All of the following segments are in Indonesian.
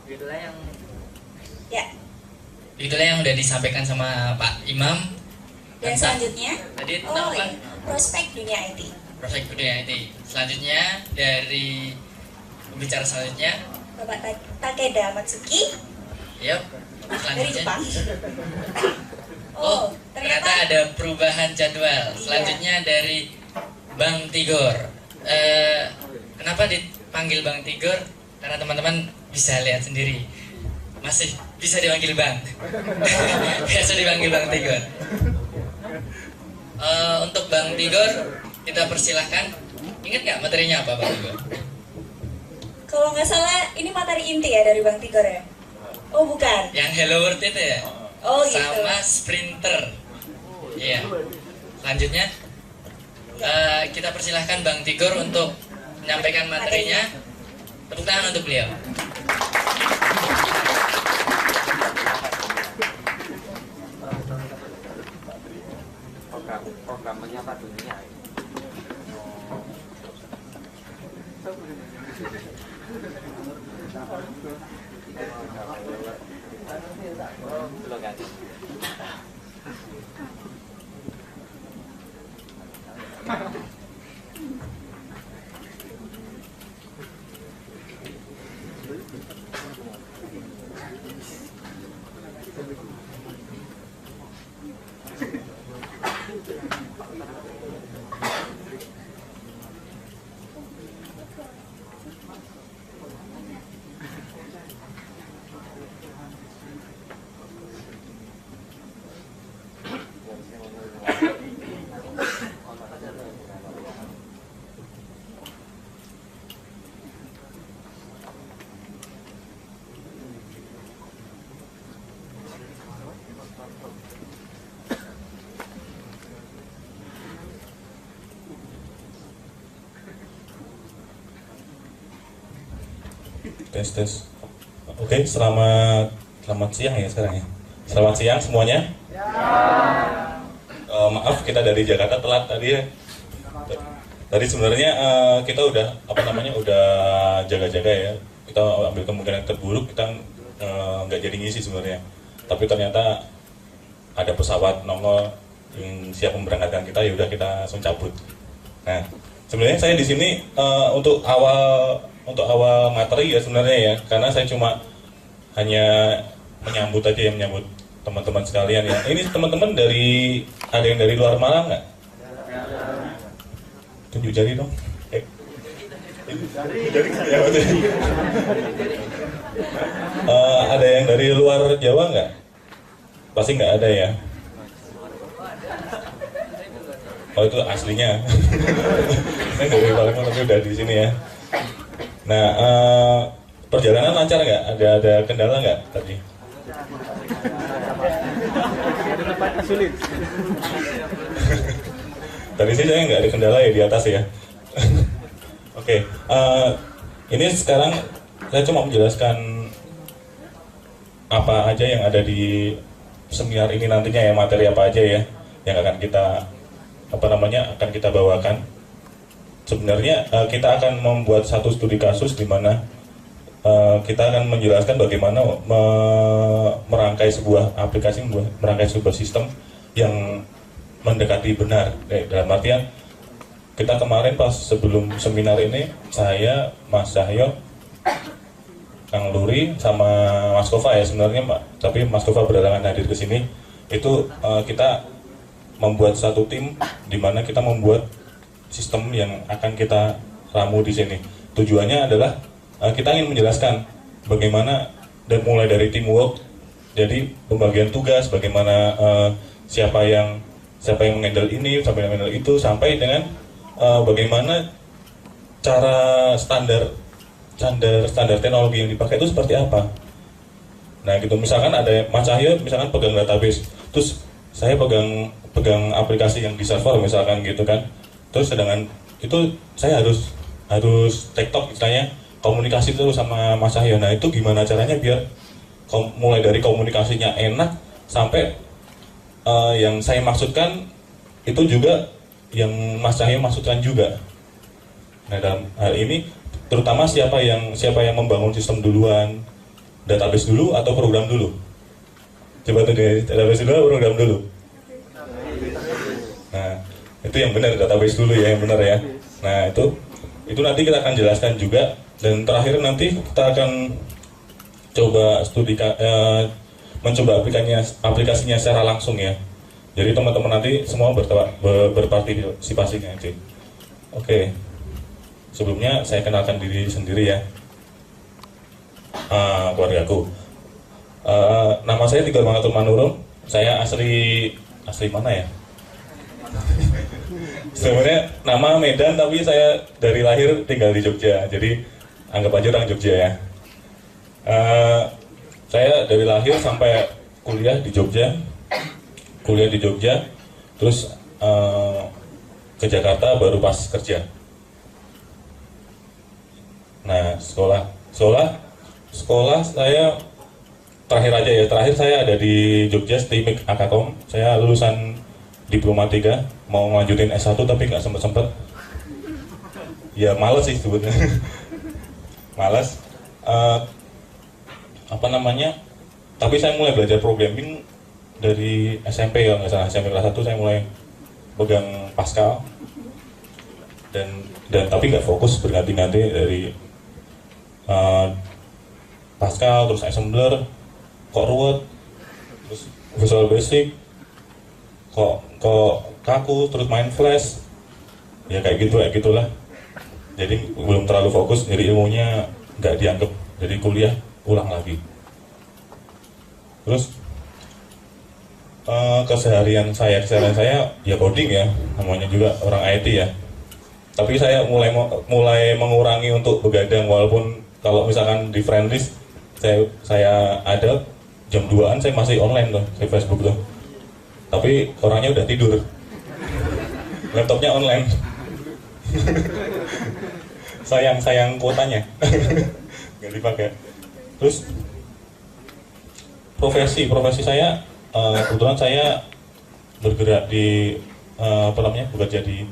Begitulah yang Ya. begitulah yang udah disampaikan sama Pak Imam. Dan selanjutnya, Tadi tentang apa? prospek dunia IT. Prospek dunia IT. Selanjutnya dari pembicara selanjutnya, Bapak Takeda Matsuki yep. dari Selanjutnya. Jepang. Oh, ternyata ada perubahan jadwal. Selanjutnya dari Bang Tigor. Kenapa dipanggil Bang Tigor? Karena teman-teman bisa lihat sendiri. Masih bisa dipanggil Bang. Biasa dipanggil Bang Tigor. Untuk Bang Tigor, kita persilahkan. Ingat nggak materinya apa Bang Tigor? Kalau nggak salah, ini materi inti ya dari Bang Tigor ya? Oh bukan? Yang Hello World itu ya? Oh gitu. Sama Sprinter. Iya. Selanjutnya, kita persilahkan Bang Tigor untuk menyampaikan materinya. Tepuk tangan untuk beliau. Program menyapa dunia. Belum kan? Tes. Oke, selamat siang ya sekarang ya. Selamat siang semuanya. Maaf kita dari Jakarta telat tadi ya. Tadi sebenarnya kita udah udah jaga-jaga ya. Kita ambil kemungkinan terburuk, kita nggak jadi ngisi sebenarnya. Tapi ternyata ada pesawat nongol yang siap memberangkatkan kita, ya udah kita langsung cabut. Nah, sebenarnya saya di sini untuk awal materi ya sebenarnya ya, karena saya cuma hanya menyambut teman-teman sekalian ya. Ini teman-teman ada yang dari luar Malang nggak? Tunjuk jari dong. Ada yang dari luar Jawa nggak? Pasti nggak ada ya. Oh itu aslinya. Ini dari Palembang tapi udah di sini ya. Nah, perjalanan lancar nggak? Ada kendala nggak tadi? Ada tempat sulit. Tadi sih saya nggak ada kendala ya di atas ya. Oke, ini sekarang saya cuma menjelaskan apa aja yang ada di seminar ini nantinya ya, materi apa aja ya yang akan kita akan kita bawakan. Sebenarnya kita akan membuat satu studi kasus di mana kita akan menjelaskan bagaimana merangkai sebuah aplikasi, merangkai sebuah sistem yang mendekati benar. Dalam artian kita kemarin pas sebelum seminar ini, saya, Mas Cahyo, Kang Luri, sama Mas Kova ya sebenarnya, tapi Mas Kova berhalangan hadir ke sini. Itu kita membuat satu tim di mana kita membuat sistem yang akan kita ramu di sini. Tujuannya adalah kita ingin menjelaskan bagaimana dan mulai dari teamwork, jadi pembagian tugas, bagaimana siapa yang menghandle ini, siapa yang menghandle itu, sampai dengan bagaimana cara standar teknologi yang dipakai itu seperti apa. Nah gitu, misalkan ada Mas Cahyo misalkan pegang database, terus saya pegang aplikasi yang di server misalkan gitu kan. Terus sedangkan itu saya harus tektok istilahnya, komunikasi terus sama Mas Cahyo. Nah itu gimana caranya biar mulai dari komunikasinya enak sampai yang saya maksudkan itu juga yang Mas Cahyo maksudkan juga. Nah dalam hal ini terutama siapa yang membangun sistem duluan, database dulu atau program dulu? Coba tuh deh, database dulu atau program dulu? Nah, itu yang benar, database dulu ya, yang benar ya. Nah, itu nanti kita akan jelaskan juga. Dan terakhir nanti kita akan coba mencoba aplikasinya secara langsung ya. Jadi teman-teman nanti semua berpartisipasi nanti. Oke. Sebelumnya saya kenalkan diri sendiri ya. Keluargaku. Nama saya Tigor Mangatur Manurung. Saya asli mana ya? Sebenarnya nama Medan, tapi saya dari lahir tinggal di Jogja. Jadi anggap aja orang Jogja ya. Saya dari lahir sampai kuliah di Jogja, terus ke Jakarta baru pas kerja. Nah, sekolah saya terakhir saya ada di Jogja STIMIK Akakom. Saya lulusan Diploma 3, mau lanjutin S1 tapi nggak sempet. Ya males sih sebetulnya. Males. Tapi saya mulai belajar programming dari SMP ya, nggak salah, SMP kelas 1 saya mulai pegang Pascal dan tapi nggak fokus, berganti-ganti dari Pascal, terus assembler, kok ruwet, terus Visual Basic, kok kaku, terus main Flash, ya kayak gitulah. Jadi belum terlalu fokus, jadi ilmunya nggak dianggap, jadi kuliah ulang lagi. Terus keseharian saya ya coding ya, namanya juga orang IT ya. Tapi saya mulai mengurangi untuk begadang, walaupun kalau misalkan di friend list saya ada jam 2-an saya masih online tuh di Facebook tuh. Tapi orangnya udah tidur. Laptopnya online. sayang kuotanya. Nggak dipakai. Terus profesi saya kebetulan saya bergerak di bekerja di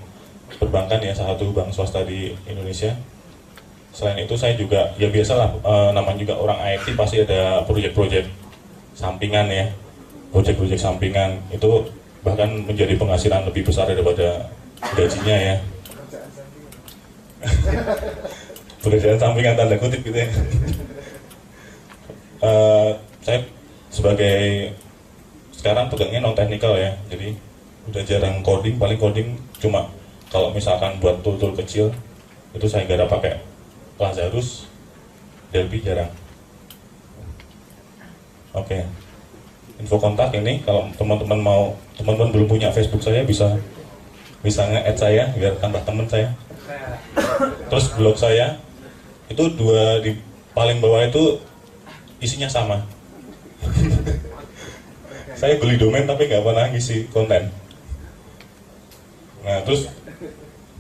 perbankan ya, salah satu bank swasta di Indonesia. Selain itu saya juga ya biasalah, namanya juga orang IT pasti ada proyek-proyek sampingan ya. Proyek-proyek sampingan itu bahkan menjadi penghasilan lebih besar daripada gajinya ya. Pekerjaan sampingan tanda kutip gitu ya. Saya sebagai sekarang pegangnya non technical ya, jadi udah jarang coding, paling coding cuma kalau misalkan buat tool kecil itu saya nggak ada pakai Lazarus, Delphi jarang. Oke. Info kontak ini kalau teman-teman belum punya Facebook saya bisa nge-add saya biar tambah teman saya. Terus blog saya itu di paling bawah itu isinya sama. Saya beli domain tapi nggak pernah ngisi konten. Nah terus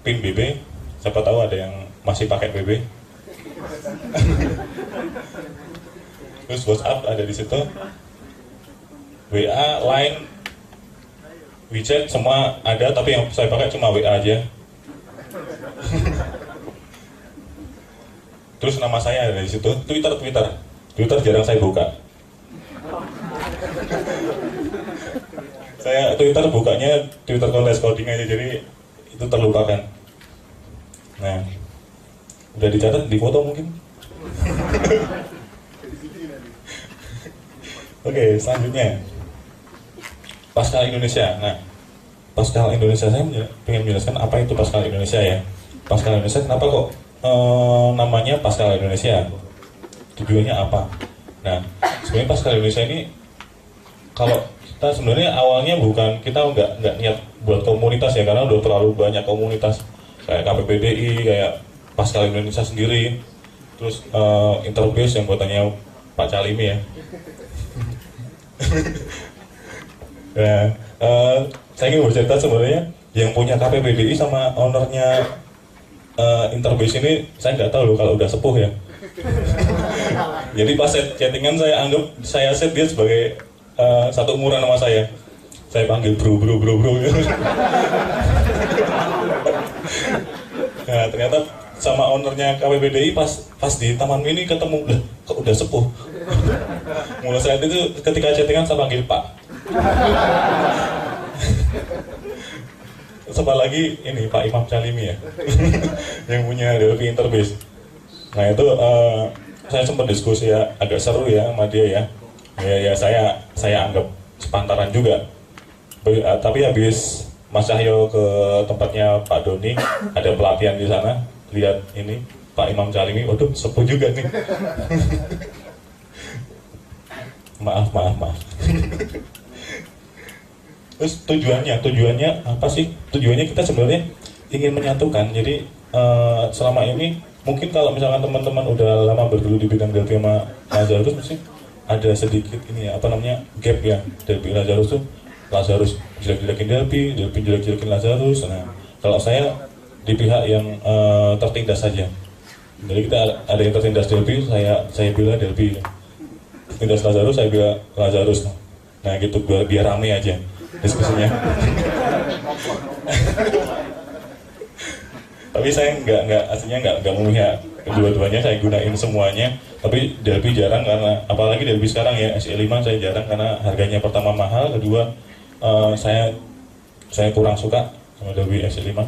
pin BB, siapa tahu ada yang masih pakai BB. Terus WhatsApp ada di situ, WA, Line, WeChat semua ada, tapi yang saya pakai cuma WA aja. Terus nama saya ada di situ. Twitter jarang saya buka. Saya Twitter bukanya Twitter kontes coding aja, jadi itu terlupakan. Nah, udah dicatat di foto mungkin. Oke, selanjutnya Pascal Indonesia. Nah, Pascal Indonesia saya pengen menjelaskan apa itu Pascal Indonesia ya. Pascal Indonesia kenapa kok namanya Pascal Indonesia? Tujuannya apa? Nah, sebenarnya Pascal Indonesia ini kalau kita sebenarnya awalnya kita nggak niat buat komunitas ya, karena udah terlalu banyak komunitas kayak KPPDI, kayak Pascal Indonesia sendiri, terus Interbase yang buatannya Pak Calimi ya. Nah, saya ingin bercerita sebenarnya yang punya KPPDI sama ownernya Interbase ini saya nggak tahu loh kalau udah sepuh ya. Jadi pas chattingan saya set dia sebagai satu umuran sama saya. Saya panggil bro. Nah ternyata sama ownernya KPPDI pas di Taman Mini ketemu, kok udah sepuh. Mulai saat itu ketika chattingan saya panggil Pak. Sama lagi ini Pak Imam Calimi ya, yang punya Delphi Interbase. Nah itu saya sempat diskusi ya, agak seru ya sama dia ya. Ya saya anggap sepantaran juga. Tapi habis Mas Cahyo ke tempatnya Pak Doni, ada pelatihan di sana, lihat ini Pak Imam Calimi, waduh sepuh juga nih. maaf. Terus tujuannya apa sih? Tujuannya kita sebenarnya ingin menyatukan. Jadi selama ini mungkin kalau misalkan teman-teman udah lama bergelut di bidang Delphi sama Lazarus, mesti ada sedikit ini ya, apa namanya, gap ya. Delphi Lazarus tuh, Lazarus jelek-jelekin Delphi jelek-jelekin Lazarus. Nah, kalau saya di pihak yang tertindas saja. Jadi kita ada yang tertindas Delphi, saya bilang Delphi. Tertindas Lazarus, saya bilang Lazarus. Nah gitu, biar rame aja diskusinya. Tapi saya aslinya nggak memihak kedua-duanya, saya gunain semuanya. Tapi Delphi jarang, karena apalagi Delphi sekarang ya SE5 saya jarang karena harganya pertama mahal, kedua saya kurang suka sama Delphi SE5.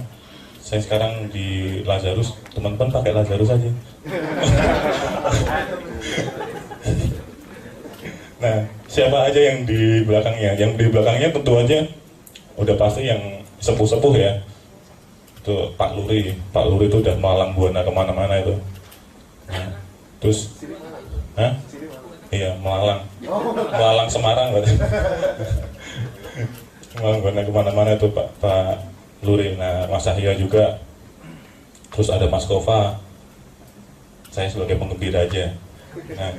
Saya sekarang di Lazarus, teman-teman pakai Lazarus aja. Nah, siapa aja yang di belakangnya? Yang di belakangnya tentu aja udah pasti yang sepuh-sepuh ya. Itu Pak Luri itu udah malang buana kemana-mana itu. Nah, terus, iya Malang Semarang berarti. Malang buana kemana-mana itu Pak Luri. Nah, Mas Cahyo juga. Terus ada Mas Kova. Saya sebagai penggembira aja. Nah,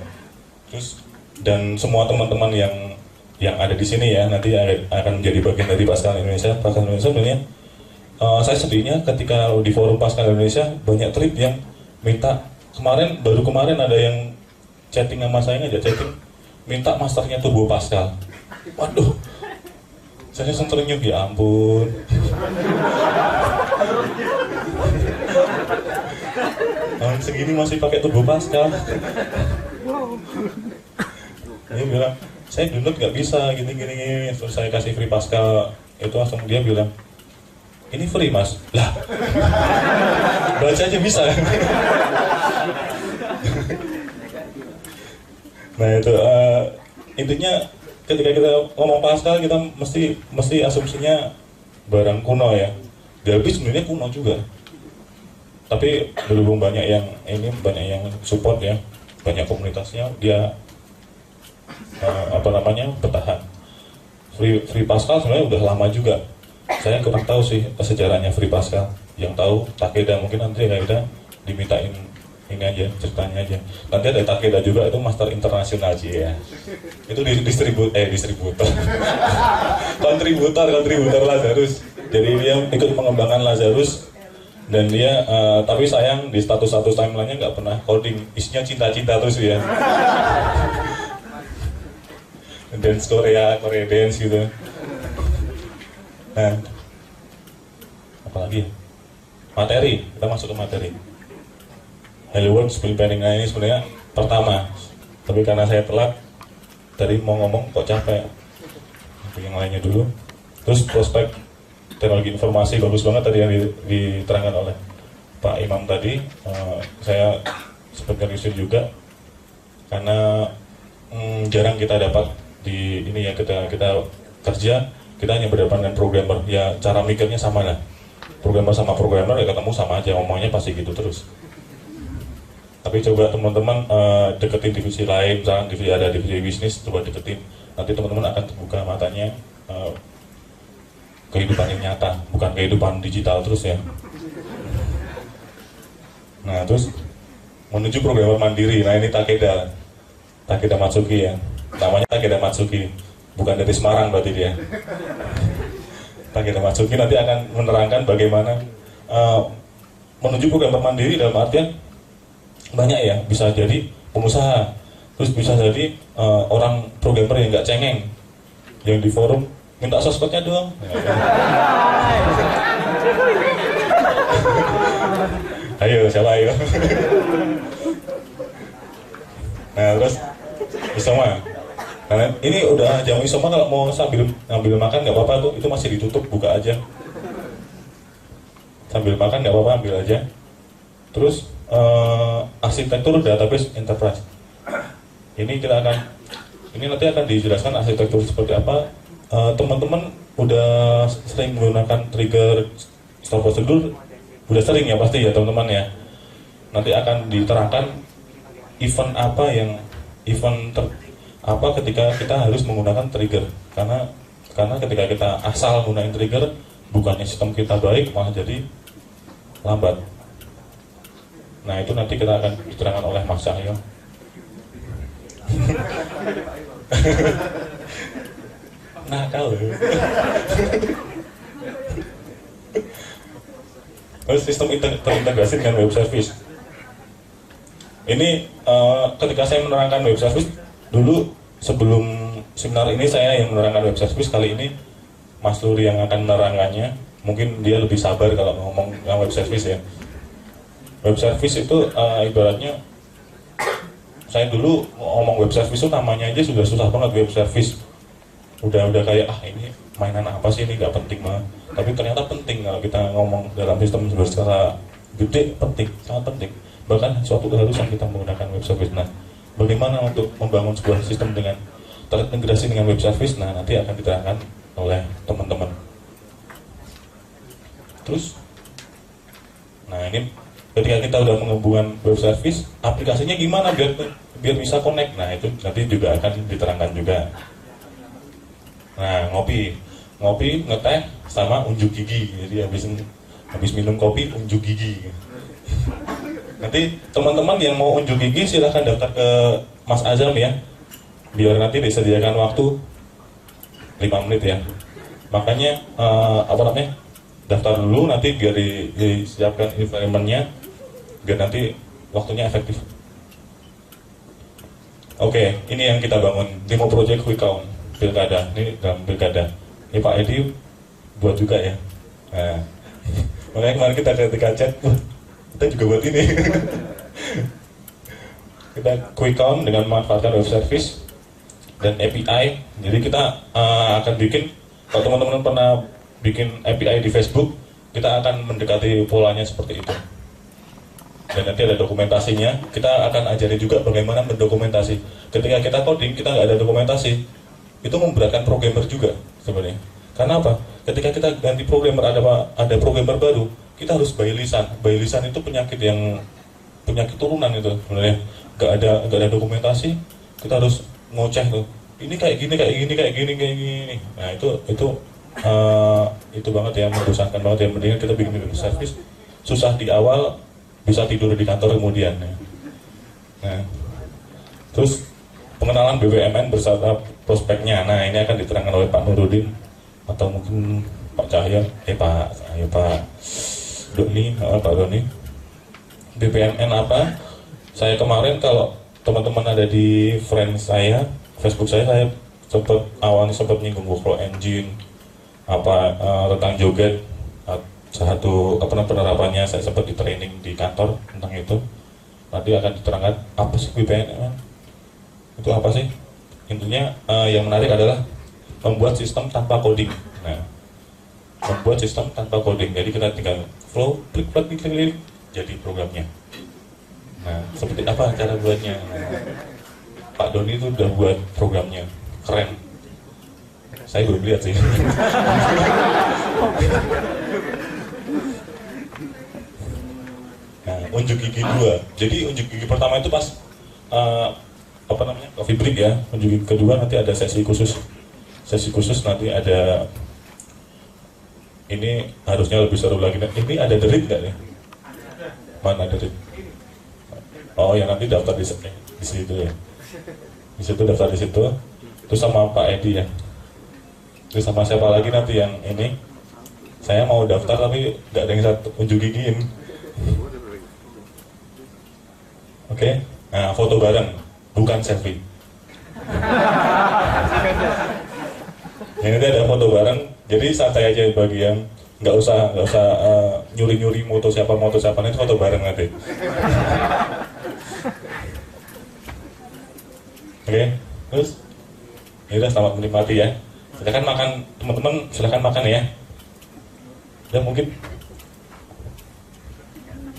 terus dan semua teman-teman yang ada di sini ya nanti akan menjadi bagian dari Pascal Indonesia. Pascal Indonesia sebenarnya saya sedihnya ketika di forum Pascal Indonesia banyak tweet yang minta, baru kemarin ada yang chatting sama saya, ngajak chatting minta masternya Turbo Pascal. Waduh, saya senternyuk, ya ampun. Tahun segini masih pakai Turbo Pascal. Dia bilang, saya download nggak bisa, gini. Terus saya kasih free Pascal, itu langsung dia bilang, ini free mas. Lah, baca aja bisa. Nah itu intinya ketika kita ngomong Pascal, kita mesti asumsinya barang kuno ya. Delphi sebenarnya kuno juga, tapi berhubung banyak yang support ya, banyak komunitasnya, dia bertahan. Free Pascal sebenarnya udah lama juga. Saya kurang tahu sih sejarahnya Free Pascal. Yang tahu Takeda, mungkin nanti Takeda dimintain ini aja, ceritanya aja. Nanti ada Takeda juga, itu master internasional sih ya. Itu distributor. kontributor Lazarus. Jadi dia ikut mengembangkan Lazarus, dan dia tapi sayang di status timelinenya nggak pernah coding, isinya cinta-cinta terus ya. Dance Korea dance gitu. Nah, apalagi materi, kita masuk ke materi. Hollywood preparing. Nah ini sebenarnya pertama, tapi karena saya telat tadi mau ngomong kok capek, yang lainnya dulu. Terus prospek teknologi informasi bagus banget tadi yang diterangkan oleh Pak Imam tadi. Saya sempat riset juga karena jarang kita dapat di ini ya, kita kerja, kita hanya berhadapan dengan programmer ya, cara mikirnya sama lah, programmer sama programmer ya ketemu sama aja, ngomongnya pasti gitu terus. Tapi coba teman-teman deketin divisi lain, misalnya ada divisi bisnis, coba deketin, nanti teman-teman akan terbuka matanya kehidupan yang nyata, bukan kehidupan digital terus ya. Nah terus menuju programmer mandiri, nah ini Takeda Matsuki ya, namanya Takeda Matsuki, bukan dari Semarang berarti dia. Takeda Matsuki nanti akan menerangkan bagaimana menuju programmer mandiri, dalam artian banyak ya, bisa jadi pengusaha, terus bisa jadi orang programmer yang nggak cengeng, yang di forum minta sosmednya doang. Ayo siapa ayo. Nah terus Isoma. Nah, ini udah jam isoma, kalau mau sambil ngambil makan nggak apa-apa tuh, itu masih ditutup, buka aja. Sambil makan nggak apa-apa, ambil aja. Terus arsitektur database enterprise. Ini nanti akan dijelaskan arsitektur seperti apa. Teman-teman udah sering menggunakan trigger store prosedur, udah sering ya pasti ya teman-teman ya. Nanti akan diterangkan event apa ketika kita harus menggunakan trigger, karena ketika kita asal menggunakan trigger, bukannya sistem kita baik, malah jadi lambat. Nah, itu nanti kita akan diterangkan oleh Mas Cahyo. Nakal. Terus sistem terintegrasi dengan web service. Ini ketika saya menerangkan web service dulu, sebelum seminar ini saya yang menerangkan web service, kali ini Mas Luri yang akan menerangkannya. Mungkin dia lebih sabar kalau ngomong tentang web service ya. Web service itu ibaratnya, saya dulu ngomong web service itu namanya aja sudah susah banget. Web service udah kayak ini mainan apa sih, ini nggak penting banget. Tapi ternyata penting kalau kita ngomong dalam sistem berskala gede, penting, sangat penting. Bahkan suatu keharusan kita menggunakan web service. Nah, bagaimana untuk membangun sebuah sistem dengan terintegrasi dengan web service? Nah, nanti akan diterangkan oleh teman-teman. Terus, nah ini ketika kita udah menghubungkan web service, aplikasinya gimana biar bisa connect? Nah, itu nanti juga akan diterangkan juga. Nah, ngopi, ngeteh, sama unjuk gigi. Jadi habis minum kopi, unjuk gigi. Nanti teman-teman yang mau unjuk gigi silahkan daftar ke Mas Azam ya, biar nanti disediakan waktu 5 menit ya. Makanya daftar dulu, nanti biar disiapkan environment-nya, biar nanti waktunya efektif. Oke, ini yang kita bangun, demo project quick count pilkada. Ini dalam pilkada. Ini Pak Edi buat juga ya. Nah, makanya kemarin kita ketika chat, kita juga buat ini. Kita quick count dengan memanfaatkan web service dan API. Jadi kita akan bikin, kalau teman-teman pernah bikin API di Facebook, kita akan mendekati polanya seperti itu. Dan nanti ada dokumentasinya. Kita akan ajari juga bagaimana mendokumentasi. Ketika kita coding, kita nggak ada dokumentasi, itu memberatkan programmer juga sebenarnya. Karena apa? Ketika kita ganti programmer, ada programmer baru, kita harus by lisan. By lisan itu penyakit turunan itu sebenarnya. Nggak ada dokumentasi, kita harus ngoceh tuh. Ini kayak gini. Nah, itu banget ya, membosankan banget ya. Mendingan kita bikin web service, susah di awal, bisa tidur di kantor kemudian ya. Nah, terus pengenalan BUMN beserta prospeknya. Nah, ini akan diterangkan oleh Pak Nurudin atau mungkin Pak Cahyo, Pak Doni. BUMN apa? Saya kemarin, kalau teman-teman ada di Facebook saya sempat nyinggung workflow engine, tentang joget, penerapannya. Saya sempat di training di kantor tentang itu. Nanti akan diterangkan apa sih BUMN, itu apa sih. Intinya yang menarik adalah membuat sistem tanpa coding. Nah, membuat sistem tanpa coding, jadi kita tinggal flow, klik, jadi programnya. Nah, seperti apa cara buatnya? Pak Doni itu udah buat programnya, keren. Saya belum lihat sih. Nah, unjuk gigi 2. Jadi unjuk gigi pertama itu pas coffee break ya. Unjuk gigi kedua nanti ada sesi khusus. Sesi khusus nanti ada, ini harusnya lebih seru lagi. Ini ada derit nggak nih? Mana derit? Oh ya, nanti daftar di situ ya. Di situ daftar di situ. Terus sama Pak Edi ya. Terus sama siapa lagi nanti yang ini? Saya mau daftar tapi nggak ada yang satu unjuk gigiin. Oke. Nah, foto bareng, bukan selfie. Ini nanti ada foto bareng. Jadi santai aja bagi yang nggak usah nyuri moto siapa nanti foto bareng nanti. Oke. Terus, ya udah selamat menikmati ya. Silakan makan teman-teman, silakan makan ya. Ya mungkin.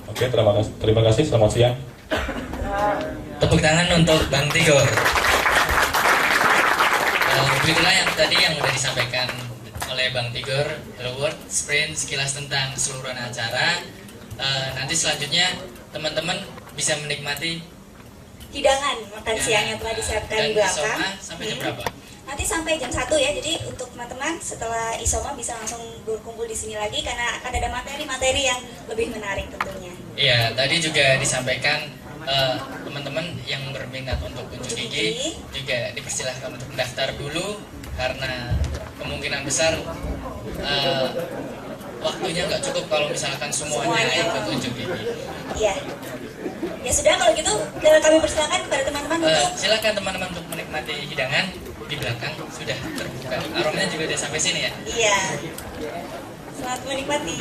Oke, terima kasih. Selamat siang. Tepuk tangan untuk Bang Tigor. Begitulah yang tadi yang sudah disampaikan oleh Bang Tigor, Hello World Sprint, sekilas tentang keseluruhan acara. Nanti selanjutnya teman-teman bisa menikmati Hidangan makan siang yang telah disiapkan dan di belakang. Isoma sampai jam berapa? Nanti sampai jam 1 ya. Jadi untuk teman-teman setelah Isoma bisa langsung berkumpul di sini lagi karena akan ada materi-materi yang lebih menarik tentunya. Iya, tadi juga disampaikan teman-teman yang berminat untuk unjuk gigi juga dipersilahkan untuk mendaftar dulu karena kemungkinan besar waktunya nggak cukup kalau misalkan semuanya ikut unjuk gigi. Iya. Ya sudah kalau gitu kami persilakan kepada teman-teman untuk Silakan teman-teman untuk menikmati hidangan di belakang sudah terbuka. Aromanya juga udah sampai sini ya. iya. Selamat menikmati.